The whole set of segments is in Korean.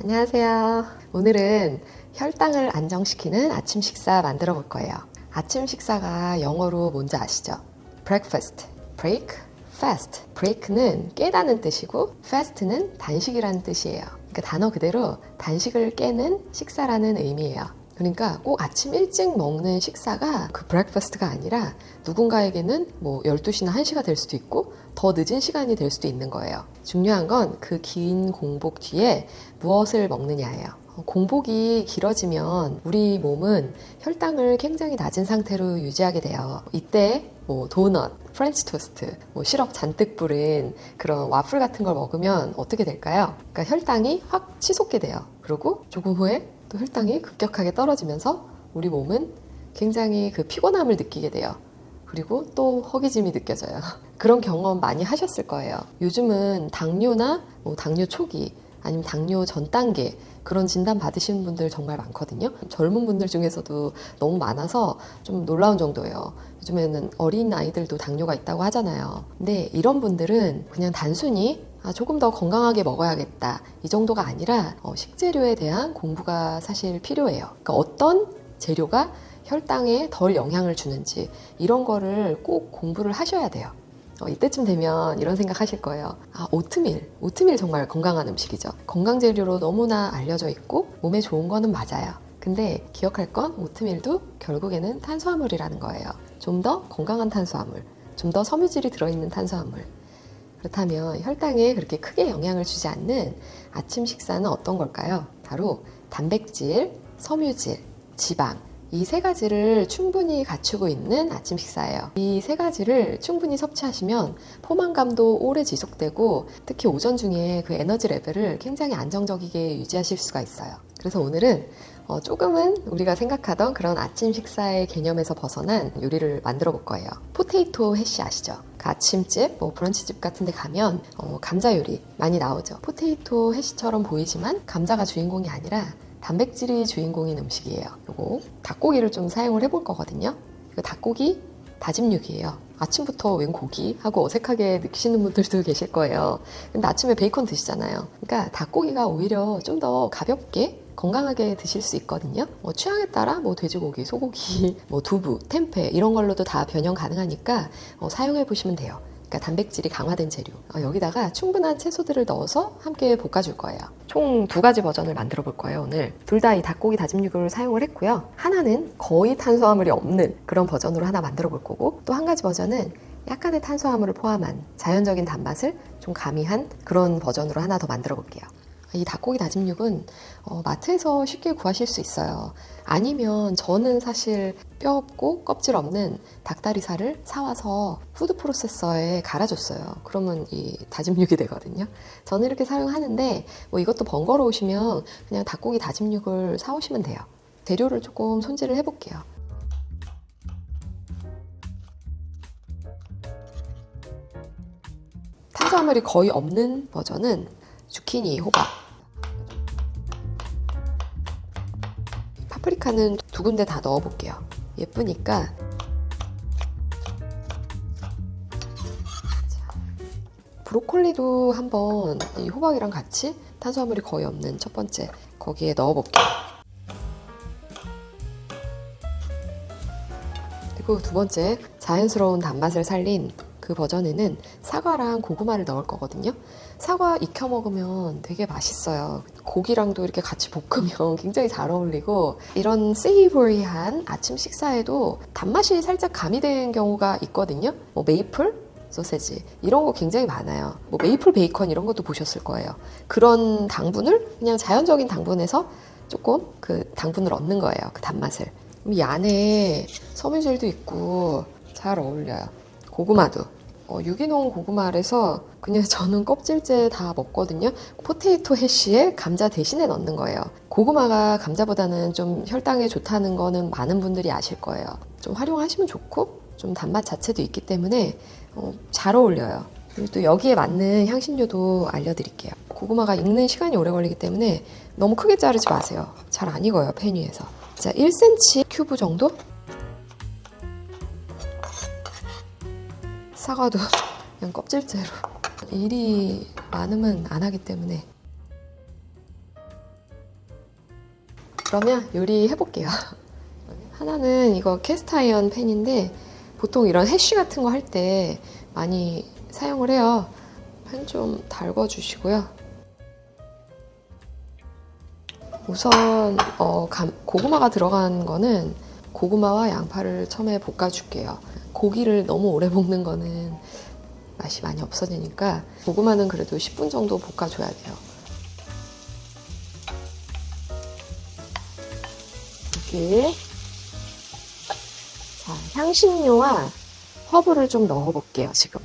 안녕하세요. 오늘은 혈당을 안정시키는 아침 식사 만들어 볼 거예요. 아침 식사가 영어로 뭔지 아시죠? breakfast, break, fast. break는 깨다는 뜻이고 fast는 단식이라는 뜻이에요. 그러니까 단어 그대로 단식을 깨는 식사라는 의미예요. 그러니까 꼭 아침 일찍 먹는 식사가 그 브렉퍼스트가 아니라 누군가에게는 뭐 12시나 1시가 될 수도 있고 더 늦은 시간이 될 수도 있는 거예요. 중요한 건 그 긴 공복 뒤에 무엇을 먹느냐예요. 공복이 길어지면 우리 몸은 혈당을 굉장히 낮은 상태로 유지하게 돼요. 이때 뭐 도넛, 프렌치 토스트, 뭐 시럽 잔뜩 뿌린 그런 와플 같은 걸 먹으면 어떻게 될까요? 그러니까 혈당이 확 치솟게 돼요. 그리고 조금 후에 또 혈당이 급격하게 떨어지면서 우리 몸은 굉장히 그 피곤함을 느끼게 돼요. 그리고 또 허기짐이 느껴져요. 그런 경험 많이 하셨을 거예요. 요즘은 당뇨나 뭐 당뇨 초기 아니면 당뇨 전 단계 그런 진단 받으시는 분들 정말 많거든요. 젊은 분들 중에서도 너무 많아서 좀 놀라운 정도예요. 요즘에는 어린 아이들도 당뇨가 있다고 하잖아요. 근데 이런 분들은 그냥 단순히 조금 더 건강하게 먹어야겠다 이 정도가 아니라 식재료에 대한 공부가 사실 필요해요. 그러니까 어떤 재료가 혈당에 덜 영향을 주는지 이런 거를 꼭 공부를 하셔야 돼요. 이때쯤 되면 이런 생각 하실 거예요. 오트밀 정말 건강한 음식이죠. 건강 재료로 너무나 알려져 있고 몸에 좋은 거는 맞아요. 근데 기억할 건 오트밀도 결국에는 탄수화물이라는 거예요. 좀 더 건강한 탄수화물, 좀 더 섬유질이 들어있는 탄수화물. 그렇다면 혈당에 그렇게 크게 영향을 주지 않는 아침 식사는 어떤 걸까요? 바로 단백질, 섬유질, 지방 이 세 가지를 충분히 갖추고 있는 아침 식사예요. 이 세 가지를 충분히 섭취하시면 포만감도 오래 지속되고 특히 오전 중에 그 에너지 레벨을 굉장히 안정적이게 유지하실 수가 있어요. 그래서 오늘은 조금은 우리가 생각하던 그런 아침 식사의 개념에서 벗어난 요리를 만들어 볼 거예요. 포테이토 해시 아시죠? 그 아침집, 브런치집 같은 데 가면 감자 요리 많이 나오죠. 포테이토 해시처럼 보이지만 감자가 주인공이 아니라 단백질이 주인공인 음식이에요. 요거 닭고기를 좀 사용을 해볼 거거든요. 이거 닭고기 다짐 육이에요. 아침부터 웬 고기? 하고 어색하게 느끼시는 분들도 계실 거예요. 근데 아침에 베이컨 드시잖아요. 그러니까 닭고기가 오히려 좀 더 가볍게 건강하게 드실 수 있거든요. 취향에 따라 돼지고기, 소고기, 두부, 템페 이런 걸로도 다 변형 가능하니까 사용해 보시면 돼요. 그러니까 단백질이 강화된 재료. 여기다가 충분한 채소들을 넣어서 함께 볶아줄 거예요. 총 2가지 버전을 만들어 볼 거예요, 오늘. 둘 다 이 닭고기 다짐육을 사용을 했고요. 하나는 거의 탄수화물이 없는 그런 버전으로 하나 만들어 볼 거고, 또 한 가지 버전은 약간의 탄수화물을 포함한 자연적인 단맛을 좀 가미한 그런 버전으로 하나 더 만들어 볼게요. 이 닭고기 다짐육은 마트에서 쉽게 구하실 수 있어요. 아니면 저는 사실 뼈 없고 껍질 없는 닭다리살을 사와서 푸드 프로세서에 갈아줬어요. 그러면 이 다짐육이 되거든요. 저는 이렇게 사용하는데 이것도 번거로우시면 그냥 닭고기 다짐육을 사오시면 돼요. 재료를 조금 손질을 해볼게요. 탄수화물이 거의 없는 버전은 주키니, 호박, 파프리카는 2군데 다 넣어볼게요. 예쁘니까. 브로콜리도 한번 이 호박이랑 같이 탄수화물이 거의 없는 첫 번째 거기에 넣어볼게요. 그리고 2번째 자연스러운 단맛을 살린 그 버전에는 사과랑 고구마를 넣을 거거든요. 사과 익혀 먹으면 되게 맛있어요. 고기랑도 이렇게 같이 볶으면 굉장히 잘 어울리고 이런 세이버리한 아침 식사에도 단맛이 살짝 가미된 경우가 있거든요. 메이플 소세지 이런 거 굉장히 많아요. 메이플 베이컨 이런 것도 보셨을 거예요. 그런 당분을 그냥 자연적인 당분에서 조금 그 당분을 얻는 거예요. 그 단맛을. 이 안에 섬유질도 있고 잘 어울려요. 고구마도 유기농 고구마라서 그냥 저는 껍질째 다 먹거든요. 포테이토 해시에 감자 대신에 넣는 거예요. 고구마가 감자보다는 좀 혈당에 좋다는 거는 많은 분들이 아실 거예요. 좀 활용하시면 좋고 좀 단맛 자체도 있기 때문에 잘 어울려요. 그리고 또 여기에 맞는 향신료도 알려드릴게요. 고구마가 익는 시간이 오래 걸리기 때문에 너무 크게 자르지 마세요. 잘 안 익어요, 팬 위에서. 자, 1cm 큐브 정도? 사과도 그냥 껍질째로. 일이 많으면 안 하기 때문에 그러면 요리 해볼게요. 하나는 이거 캐스트아이언 팬인데 보통 이런 해쉬 같은 거 할 때 많이 사용을 해요. 팬 좀 달궈주시고요. 우선 고구마가 들어간 거는 고구마와 양파를 처음에 볶아줄게요. 고기를 너무 오래 볶는 거는 맛이 많이 없어지니까 고구마는 그래도 10분 정도 볶아줘야 돼요. 이렇게 자, 향신료와 허브를 좀 넣어볼게요, 지금.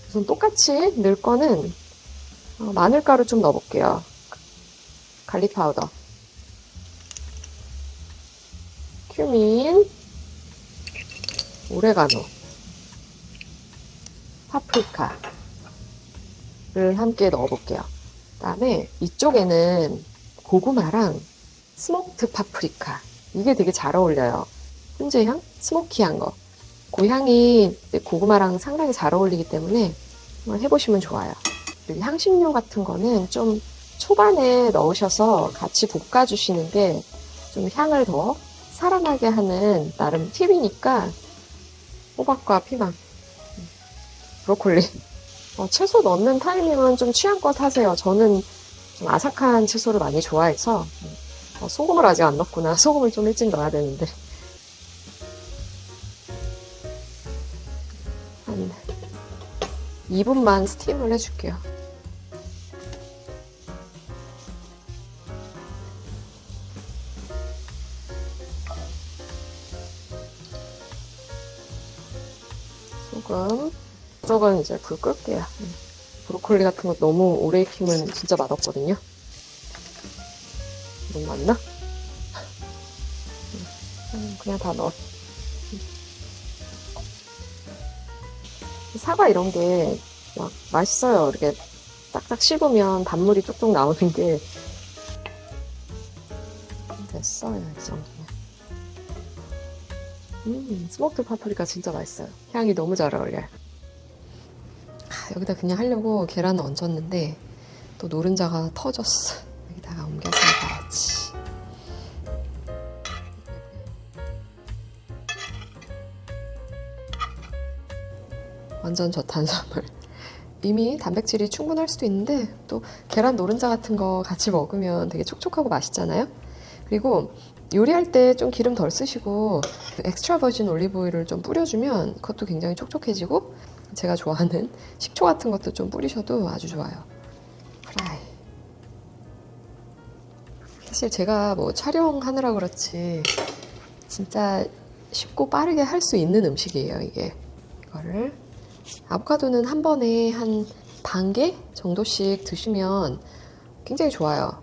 우선 똑같이 넣을 거는 마늘가루 좀 넣어볼게요. 갈릭 파우더, 큐민, 오레가노, 파프리카를 함께 넣어볼게요. 그 다음에 이쪽에는 고구마랑 스모크드 파프리카, 이게 되게 잘 어울려요. 훈제향? 스모키한 거. 그 향이 고구마랑 상당히 잘 어울리기 때문에 한번 해보시면 좋아요. 그리고 향신료 같은 거는 좀 초반에 넣으셔서 같이 볶아주시는 게 좀 향을 더 살아나게 하는 나름 팁이니까 호박과 피망, 브로콜리 채소 넣는 타이밍은 좀 취향껏 하세요. 저는 좀 아삭한 채소를 많이 좋아해서 소금을 아직 안 넣었구나. 소금을 좀 일찍 넣어야 되는데 한 2분만 스팀을 해줄게요. 소금. 이쪽은 이제 불 끌게요. 브로콜리 같은 거 너무 오래 익히면 진짜 맛없거든요. 너무 많나? 그냥 다 넣어. 사과 이런 게 막 맛있어요. 이렇게 딱딱 씹으면 단물이 쪽쪽 나오는 게. 됐어요, 이 정도면. 스모크 파프리카 진짜 맛있어요. 향이 너무 잘 어울려요. 여기다 그냥 하려고 계란을 얹었는데 또 노른자가 터졌어. 여기다가 옮겨서 해봐야지. 완전 저탄수화물. 이미 단백질이 충분할 수도 있는데 또 계란 노른자 같은 거 같이 먹으면 되게 촉촉하고 맛있잖아요. 그리고 요리할 때 좀 기름 덜 쓰시고 엑스트라 버진 올리브 오일을 좀 뿌려주면 그것도 굉장히 촉촉해지고, 제가 좋아하는 식초 같은 것도 좀 뿌리셔도 아주 좋아요. 프라이. 사실 제가 뭐 촬영하느라 그렇지 진짜 쉽고 빠르게 할 수 있는 음식이에요, 이게. 이거를 아보카도는 한 번에 한 반 개 정도씩 드시면 굉장히 좋아요.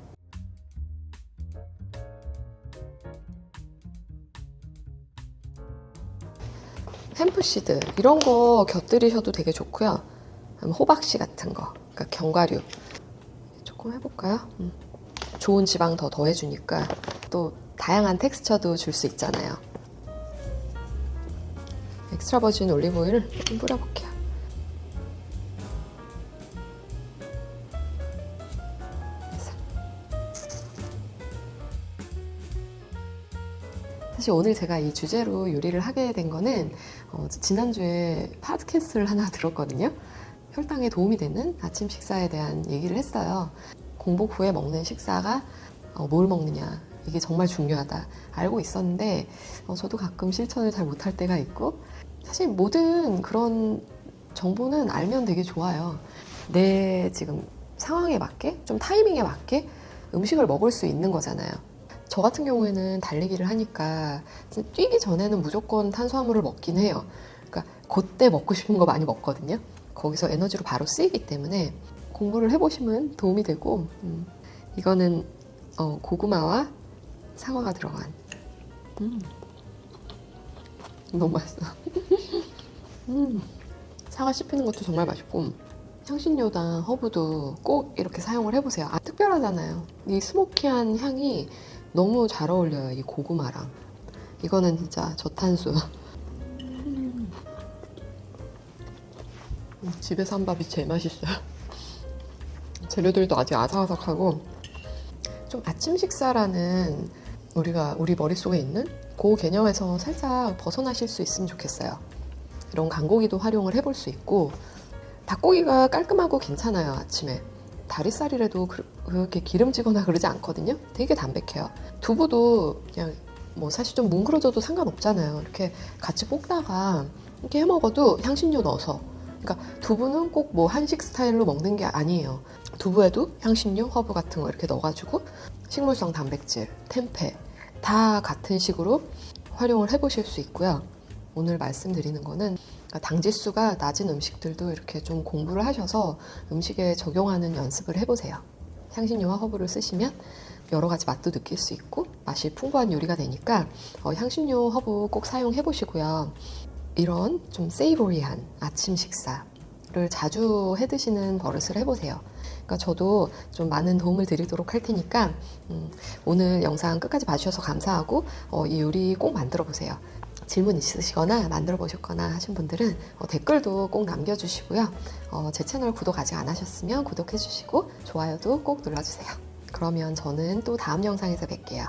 햄프시드 이런 거 곁들이셔도 되게 좋고요. 호박씨 같은 거, 그러니까 견과류 조금 해볼까요? 좋은 지방 더 더해주니까 또 다양한 텍스처도 줄 수 있잖아요. 엑스트라 버진 올리브 오일을 좀 뿌려볼게요. 사실 오늘 제가 이 주제로 요리를 하게 된 거는 지난주에 팟캐스트를 하나 들었거든요. 혈당에 도움이 되는 아침 식사에 대한 얘기를 했어요. 공복 후에 먹는 식사가 뭘 먹느냐, 이게 정말 중요하다 알고 있었는데 저도 가끔 실천을 잘 못할 때가 있고, 사실 모든 그런 정보는 알면 되게 좋아요. 내 지금 상황에 맞게, 좀 타이밍에 맞게 음식을 먹을 수 있는 거잖아요. 저 같은 경우에는 달리기를 하니까 뛰기 전에는 무조건 탄수화물을 먹긴 해요. 그러니까 그때 먹고 싶은 거 많이 먹거든요. 거기서 에너지로 바로 쓰이기 때문에 공부를 해보시면 도움이 되고, 이거는 고구마와 사과가 들어간 너무 맛있어. 사과 씹히는 것도 정말 맛있고, 향신료나 허브도 꼭 이렇게 사용을 해보세요. 특별하잖아요. 이 스모키한 향이 너무 잘 어울려요, 이 고구마랑. 이거는 진짜 저탄수. 집에서 한 밥이 제일 맛있어요. 재료들도 아직 아삭아삭하고 좀 아침 식사라는 우리 머릿속에 있는 그 개념에서 살짝 벗어나실 수 있으면 좋겠어요. 이런 간고기도 활용을 해볼 수 있고, 닭고기가 깔끔하고 괜찮아요. 아침에 다리살이라도 그렇게 기름지거나 그러지 않거든요. 되게 담백해요. 두부도 그냥 뭐 사실 좀 뭉그러져도 상관없잖아요. 이렇게 같이 볶다가 이렇게 해 먹어도 향신료 넣어서. 그러니까 두부는 꼭 뭐 한식 스타일로 먹는 게 아니에요. 두부에도 향신료, 허브 같은 거 이렇게 넣어가지고 식물성 단백질, 템페 다 같은 식으로 활용을 해보실 수 있고요. 오늘 말씀드리는 거는 당지수가 낮은 음식들도 이렇게 좀 공부를 하셔서 음식에 적용하는 연습을 해보세요. 향신료와 허브를 쓰시면 여러 가지 맛도 느낄 수 있고 맛이 풍부한 요리가 되니까 향신료, 허브 꼭 사용해 보시고요. 이런 좀 세이보리한 아침 식사를 자주 해 드시는 버릇을 해보세요. 그러니까 저도 좀 많은 도움을 드리도록 할 테니까 오늘 영상 끝까지 봐주셔서 감사하고 이 요리 꼭 만들어 보세요. 질문 있으시거나 만들어 보셨거나 하신 분들은 댓글도 꼭 남겨주시고요. 제 채널 구독 아직 안 하셨으면 구독해 주시고 좋아요도 꼭 눌러주세요. 그러면 저는 또 다음 영상에서 뵐게요.